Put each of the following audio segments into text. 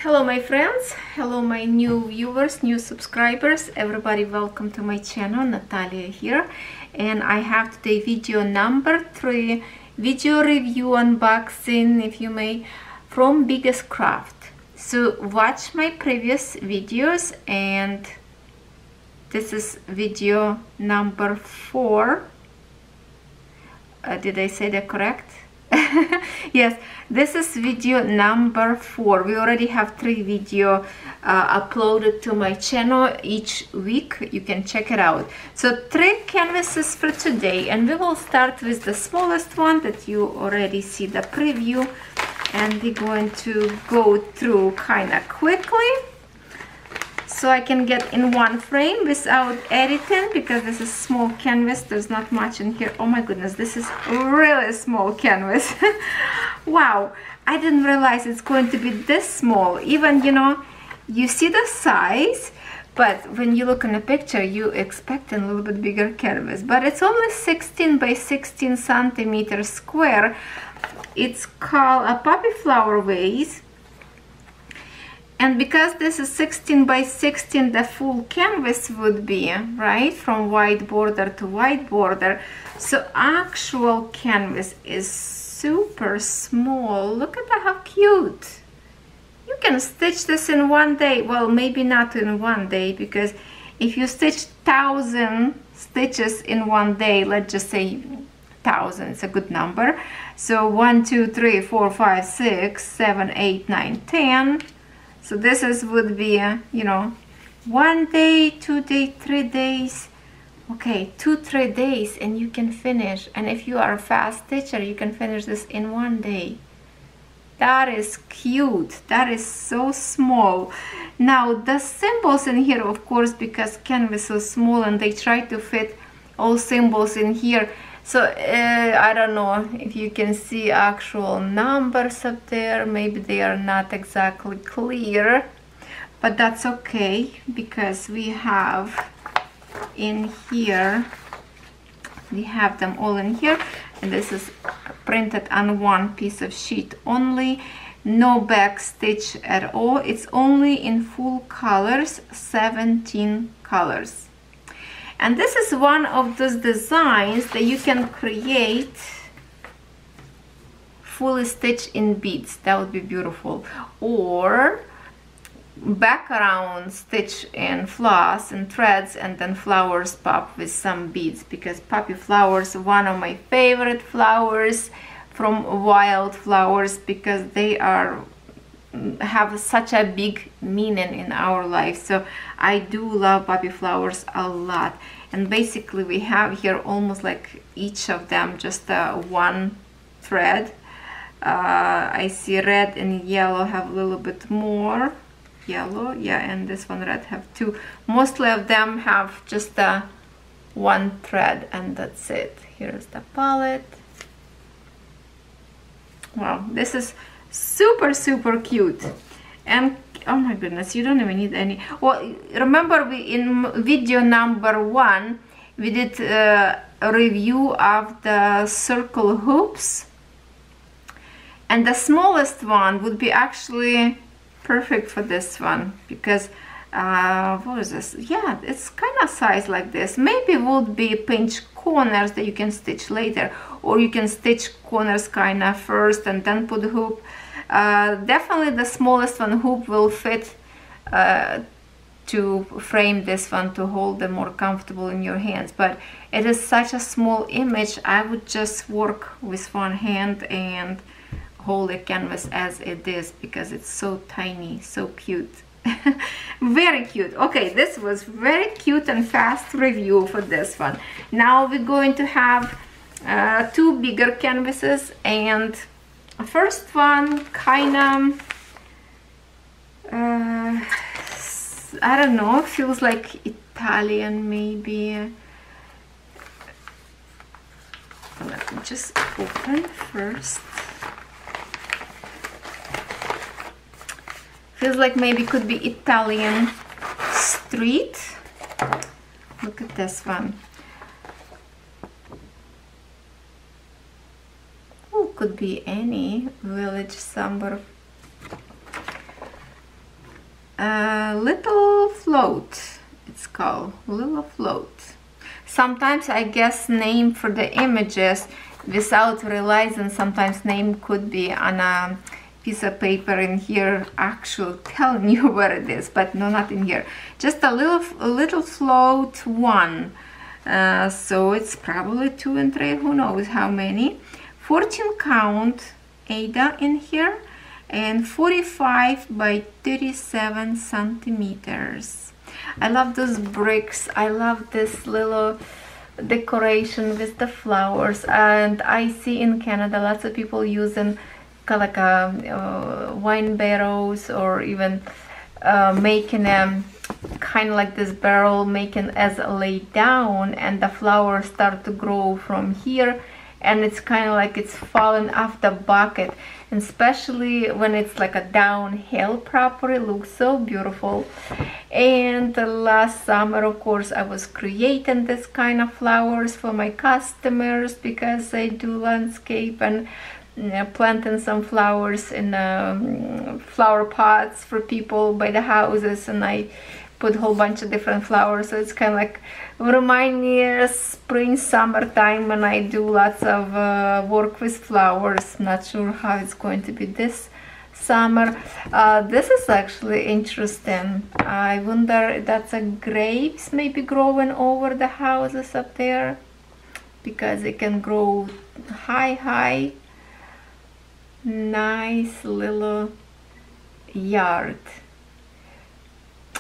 Hello my friends, hello my new viewers, new subscribers, everybody, welcome to my channel. Natalia here, and I have today video number 3, video review unboxing, if you may, from BiggestCraft. So watch my previous videos, and this is video number 4. Did I say that correct? Yes, this is video number 4. We already have 3 video uploaded to my channel each week. You can check it out. So 3 canvases for today, and we will start with the smallest one that you already see the preview, and we're going to go through kind of quickly so I can get in one frame without editing, because this is small canvas. There's not much in here. Oh my goodness, this is really small canvas. Wow, I didn't realize it's going to be this small. Even, you know, you see the size, but when you look in a picture, you expect a little bit bigger canvas. But it's only 16 by 16 centimeters square. It's called a poppy flower vase. And because this is 16 by 16, the full canvas would be, right, from white border to white border. So actual canvas is super small. Look at that, how cute. You can stitch this in one day. Well, maybe not in one day, because if you stitch 1,000 stitches in one day, let's just say 1,000, it's a good number. So 1, 2, 3, 4, 5, 6, 7, 8, 9, 10. So this would be, you know, 1 day, 2 days, 3 days. Okay, 2-3 days, and you can finish. And if you are a fast stitcher, you can finish this in 1 day. That is cute. That is so small. Now the symbols in here, of course, because canvas is small and they try to fit all symbols in here. So I don't know if you can see actual numbers up there. Maybe they are not exactly clear, but that's okay, because we have in here, we have them all in here, and this is printed on one piece of sheet only. No back stitch at all. It's only in full colors, 17 colors. And this is one of those designs that you can create fully stitched in beads. That would be beautiful. Or background stitch in floss and threads, and then flowers pop with some beads, because poppy flowers are one of my favorite flowers from wildflowers, because they have such a big meaning in our life. So I do love poppy flowers a lot. And basically we have here almost like each of them just one thread. I see red and yellow have a little bit more yellow, yeah, and this one red have 2. Mostly of them have just one thread, and that's it. Here's the palette. Wow, this is super cute. And oh my goodness, you don't even need any. Well, remember we in video number 1 we did a review of the circle hoops, and the smallest one would be actually perfect for this one, because what is this? Yeah, it's kind of size like this. Maybe would be pinch corners that you can stitch later, or you can stitch corners kind of first and then put hoop. Definitely the smallest one hoop will fit to frame this one, to hold them more comfortable in your hands. But it is such a small image, I would just work with one hand and hold the canvas as it is, because it's so tiny, so cute. Very cute. Okay, this was very cute and fast review for this one. Now we're going to have 2 bigger canvases, and first one kind of I don't know, feels like Italian maybe. Let me just open first. Feels like maybe could be Italian street. Look at this one. Oh, could be any village somewhere. Little Float, it's called Little Float. Sometimes I guess name for the images without realizing, sometimes name could be on a piece of paper in here actually telling you where it is, but no, not in here. Just a little float one. So it's probably 2 and 3, who knows how many. 14 count Ada in here, and 45 by 37 centimeters. I love those bricks. I love this little decoration with the flowers, and I see in Canada lots of people using like wine barrels, or even making them kind of like this barrel, making as a lay down, and the flowers start to grow from here, and it's kind of like it's falling off the bucket, and especially when it's like a downhill property, it looks so beautiful. And last summer, of course, I was creating this kind of flowers for my customers because I do landscape, and planting some flowers in flower pots for people by the houses, and I put a whole bunch of different flowers, so it's kind of like remind me of spring, summertime, when I do lots of work with flowers. Not sure how it's going to be this summer. This is actually interesting. I wonder if that's a grapes maybe growing over the houses up there, because it can grow high. Nice little yard.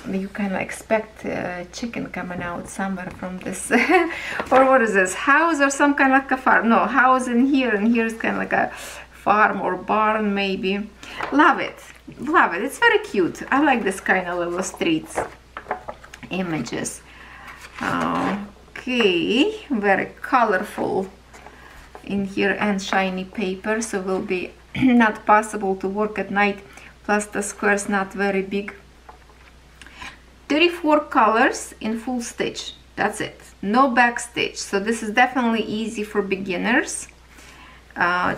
You kind of expect chicken coming out somewhere from this or what is this, house or some kind of like a farm? No, house in here, and here's kind of like a farm or barn maybe. Love it, love it. It's very cute. I like this kind of little streets images. Okay, very colorful in here and shiny paper, so will be not possible to work at night, plus the square's not very big. 34 colors in full stitch, that's it, no back stitch, so this is definitely easy for beginners.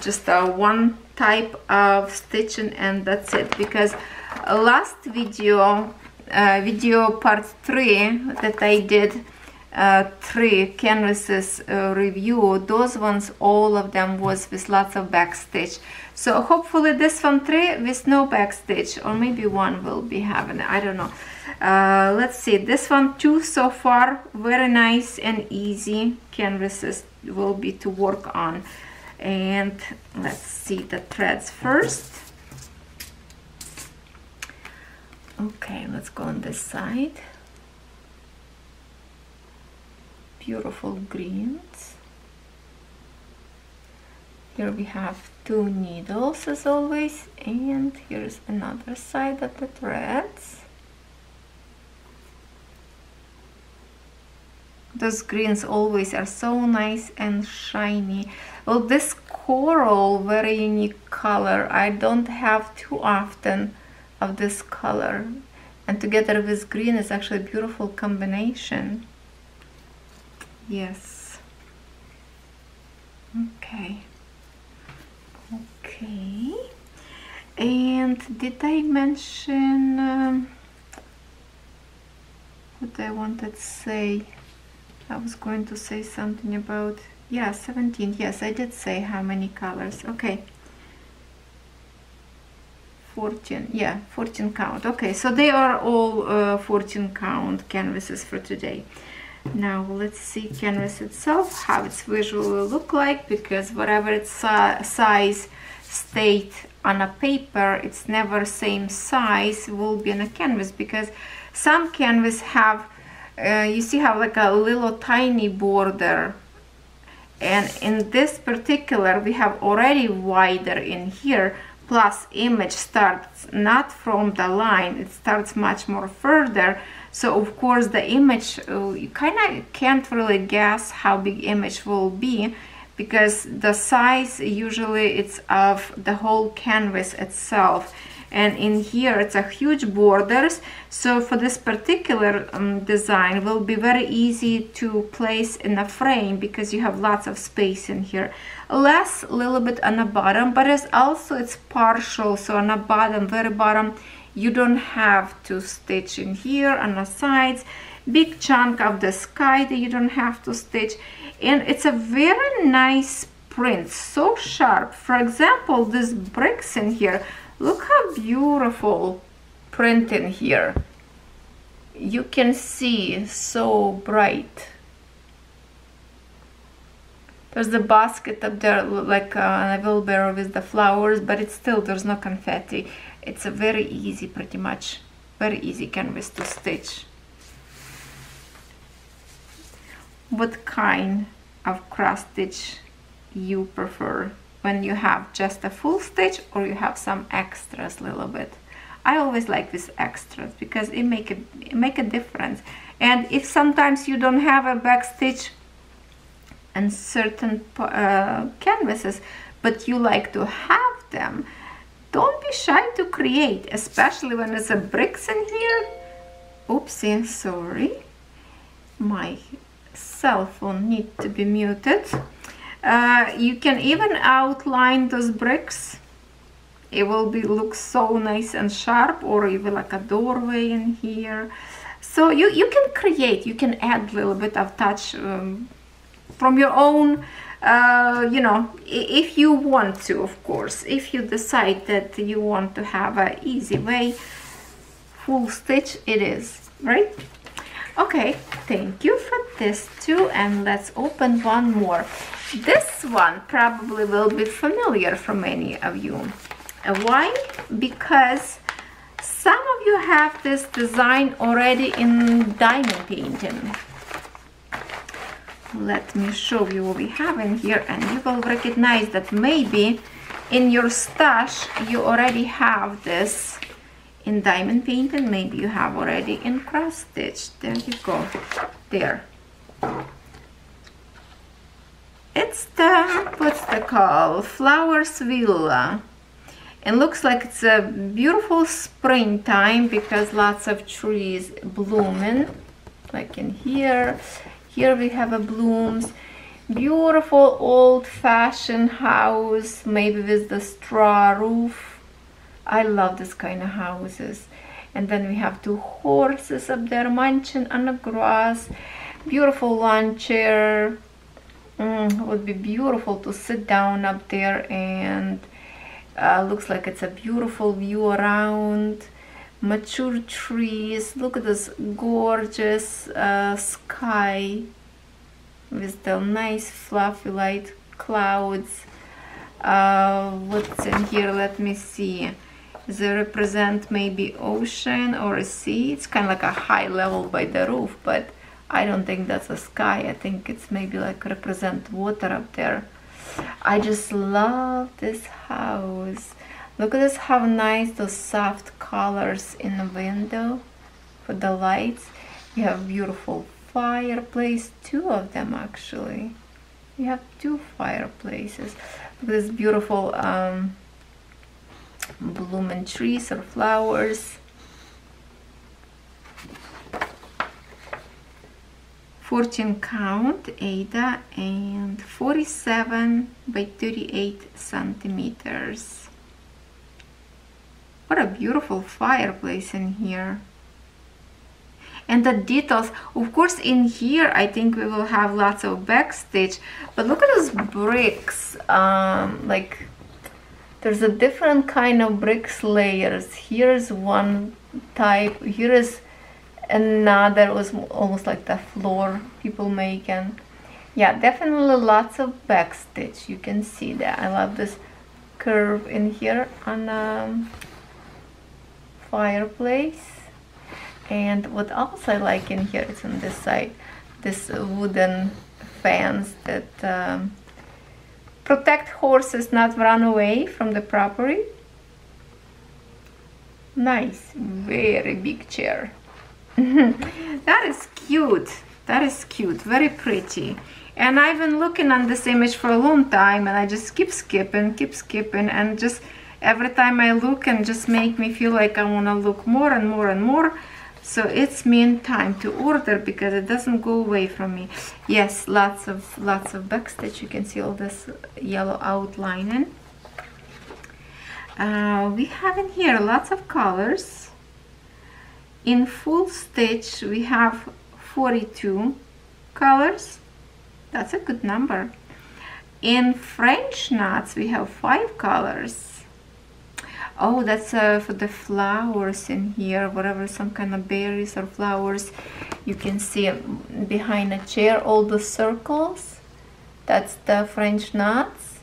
Just one type of stitching, and that's it, because last video part 3 that I did, 3 canvases review, those ones, all of them was with lots of back stitch. So hopefully this one 3 with no back stitch, or maybe one will be having, I don't know. Let's see, this one 2 so far, very nice and easy canvases will be to work on. And let's see the threads first. Okay, let's go on this side. Beautiful greens. Here we have 2 needles as always, and here's another side of the threads. Those greens always are so nice and shiny. Well, this coral, very unique color. I don't have too often of this color, and together with green is actually a beautiful combination. Yes. Okay. Okay. And did I mention what I wanted to say? I was going to say something about, yeah, 17. Yes, I did say how many colors. Okay. 14. Yeah, 14 count. Okay, so they are all 14 count canvases for today. Now let's see canvas itself, how it's visually look like, because whatever its size state on a paper, it's never same size will be on a canvas, because some canvas have you see how like a little tiny border, and in this particular we have already wider in here, plus image starts not from the line, it starts much more further. So of course the image, you kind of can't really guess how big image will be, because the size usually it's of the whole canvas itself. And in here it's a huge borders, so for this particular design will be very easy to place in a frame, because you have lots of space in here. less a little bit on the bottom, but it's partial, so on the bottom, very bottom, you don't have to stitch in here on the sides. Big chunk of the sky that you don't have to stitch, and it's a very nice print, so sharp. For example, these bricks in here, look how beautiful print in here. You can see so bright. There's the basket up there, like a wheelbarrow with the flowers, but it's still, there's no confetti. It's a very easy, pretty much, very easy canvas to stitch. What kind of cross stitch you prefer? When you have just a full stitch, or you have some extras a little bit? I always like these extras because it make a difference. And if sometimes you don't have a back stitch and certain canvases, but you like to have them, don't be shy to create, especially when there's a bricks in here. Oopsie, sorry, my cell phone needs to be muted. You can even outline those bricks. It will look so nice and sharp, or even like a doorway in here. So you can create, you can add a little bit of touch from your own, you know, if you want to, of course. If you decide that you want to have an easy way, full stitch it is, right? Okay, thank you for this too, and let's open one more. This one probably will be familiar for many of you. Why? Because some of you have this design already in diamond painting. Let me show you what we have in here, and you will recognize that maybe in your stash you already have this in diamond painting. Maybe you have already in cross stitch. There you go. There. It's the, what's the call? Flowers Villa. It looks like it's a beautiful springtime because lots of trees blooming, like in here. Here we have a blooms. Beautiful old-fashioned house, maybe with the straw roof. I love this kind of houses. And then we have two horses up there munching on the grass. Beautiful lawn chair. It would be beautiful to sit down up there, and looks like it's a beautiful view around. Mature trees. Look at this gorgeous sky with the nice fluffy light clouds. What's in here? Let me see. Does it represent maybe ocean or a sea? It's kind of like a high level by the roof, but I don't think that's a sky. I think it's maybe like represent water up there. I just love this house. Look at this, how nice those soft colors in the window for the lights. You have beautiful fireplace, two of them actually. You have two fireplaces. Look at this beautiful blooming trees or flowers. 14 count Ada and 47 by 38 centimeters. What a beautiful fireplace in here. And the details, of course, in here I think we will have lots of backstitch, but look at those bricks. Like there's a different kind of bricks layers. Here's one type, here is another, was almost like the floor people making. Yeah, definitely lots of backstitch. You can see that. I love this curve in here on fireplace. And what else I like in here is on this side, this wooden fence that protect horses not run away from the property. Nice, very big chair. That is cute. That is cute, very pretty. And I've been looking on this image for a long time, and I just keep skipping, and just every time I look and just make me feel like I want to look more and more and more. So it's meantime to order because it doesn't go away from me. Yes, lots of backstitch. You can see all this yellow outlining. We have in here lots of colors. In full stitch we have 42 colors. That's a good number. In French knots we have 5 colors. Oh, that's for the flowers in here, whatever, some kind of berries or flowers. You can see behind a chair all the circles. That's the French knots.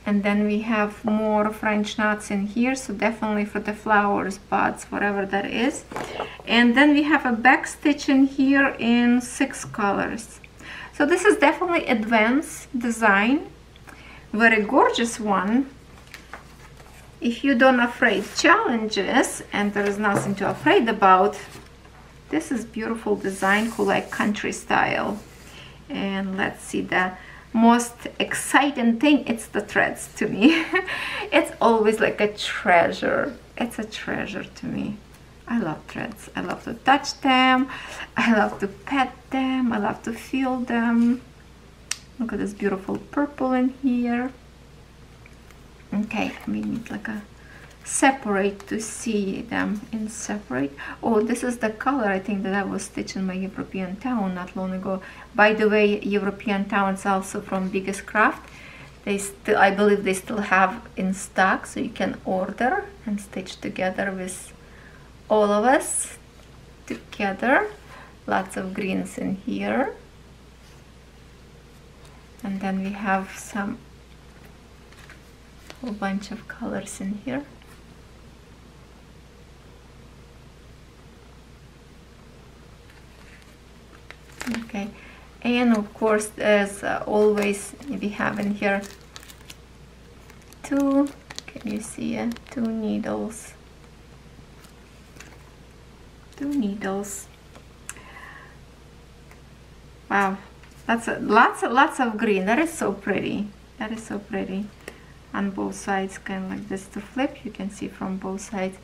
And then we have more French knots in here, so definitely for the flowers, buds, whatever that is. And then we have a back stitch in here in 6 colors. So this is definitely advanced design, very gorgeous one. If you don't afraid challenges and there is nothing to afraid about, this is beautiful design who like country style. And let's see, the most exciting thing, it's the threads to me. It's always like a treasure. It's a treasure to me. I love threads. I love to touch them. I love to pet them. I love to feel them. Look at this beautiful purple in here. Okay, we need like a separate to see them in separate. Oh, this is the color I think that I was stitching my European town not long ago. By the way, European town is also from BiggestCraft. They still, I believe they still have in stock, so you can order and stitch together with all of us together. Lots of greens in here. And then we have some whole bunch of colors in here. Okay, and of course, as always, we have in here 2, can you see, 2 needles. 2 needles. Wow, that's lots of green. That is so pretty. That is so pretty. On both sides, kind of like this to flip. You can see from both sides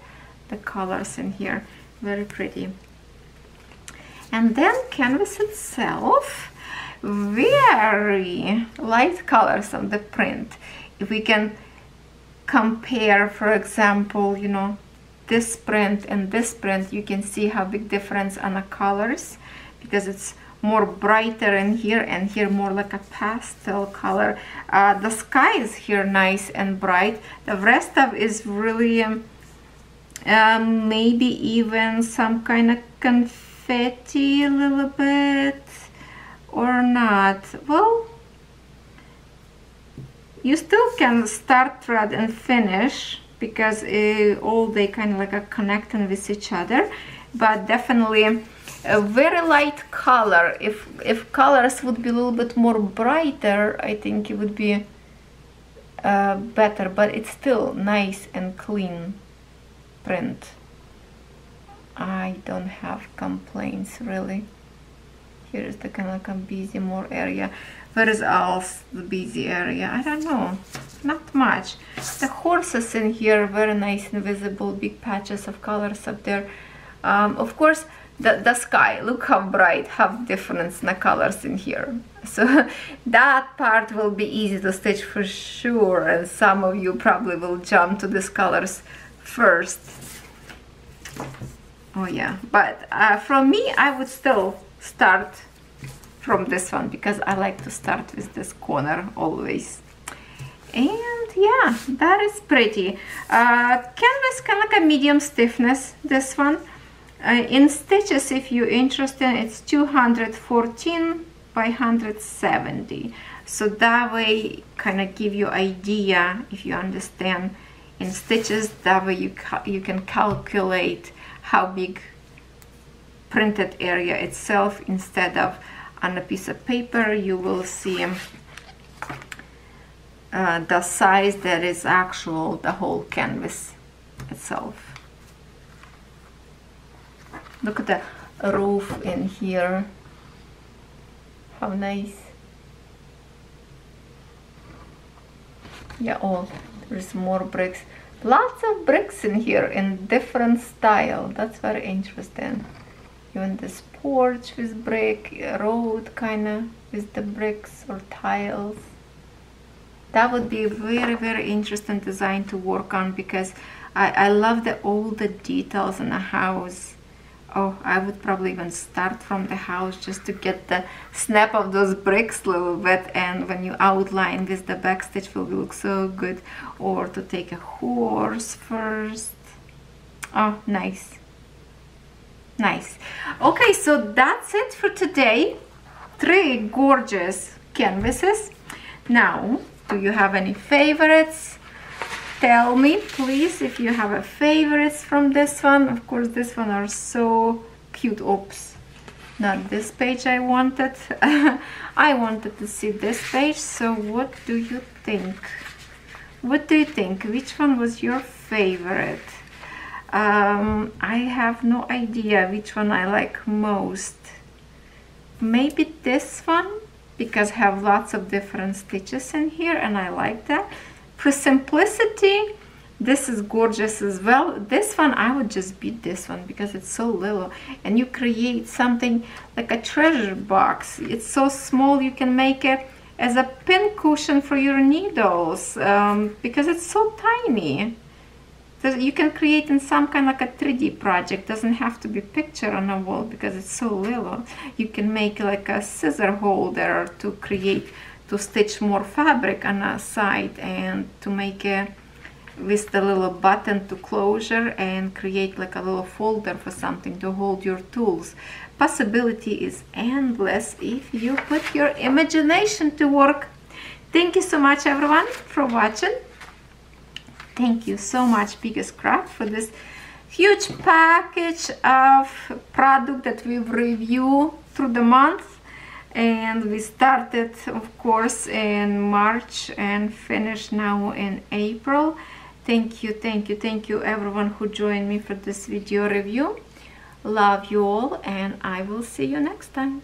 the colors in here. Very pretty. And then canvas itself, very light colors on the print. If we can compare, for example, you know, this print and this print, you can see how big difference on the colors, because it's more brighter in here and here more like a pastel color. The sky is here nice and bright. The rest of is really maybe even some kind of confetti a little bit or not. Well, you still can start thread and finish because all they kind of like are connecting with each other, but definitely a very light color. If colors would be a little bit more brighter, I think it would be better, but it's still nice and clean print. I don't have complaints really. Here is the kind of like a busy more area. Where is else the busy area? I don't know, not much. The horses in here, very nice and visible, big patches of colors up there. Of course, the sky, look how bright, how difference in the colors in here. So that part will be easy to stitch for sure, and some of you probably will jump to these colors first. Oh yeah, but from me, I would still start from this one because I like to start with this corner always. And yeah, that is pretty. Canvas kind of like a medium stiffness, this one. In stitches, if you're interested, it's 214 by 170. So that way kind of give you idea, if you understand in stitches, that way you can calculate how big printed area itself, instead of on a piece of paper you will see the size that is actual the whole canvas itself. Look at the roof in here, how nice. Yeah, oh, there's more bricks. Lots of bricks in here in different style. That's very interesting. Even this porch with brick, road kind of with the bricks or tiles. That would be a very, very interesting design to work on, because I love all the details in the house. Oh, I would probably even start from the house just to get the snap of those bricks a little bit, and when you outline this, the backstage will look so good. Or to take a horse first. Oh, nice. Nice. Okay, so that's it for today. 3 gorgeous canvases. Now, do you have any favorites? Tell me, please, if you have a favorites from this one. Of course, this one are so cute. Oops, not this page I wanted. I wanted to see this page. So what do you think? What do you think? Which one was your favorite? I have no idea which one I like most. Maybe this one, because I have lots of different stitches in here and I like that. For simplicity, this is gorgeous as well. This one, I would just beat this one because it's so little, and you create something like a treasure box. It's so small, you can make it as a pin cushion for your needles, because it's so tiny. You can create in some kind of like a 3D project. Doesn't have to be picture on a wall because it's so little. You can make like a scissor holder to create, to stitch more fabric on a side, and to make a with the little button to closure, and create like a little folder for something to hold your tools. Possibility is endless if you put your imagination to work. Thank you so much everyone for watching. Thank you so much BiggestCraft for this huge package of product that we've reviewed through the month. And we started, of course, in March and finished now in April. Thank you, thank you, thank you everyone who joined me for this video review. Love you all, and I will see you next time.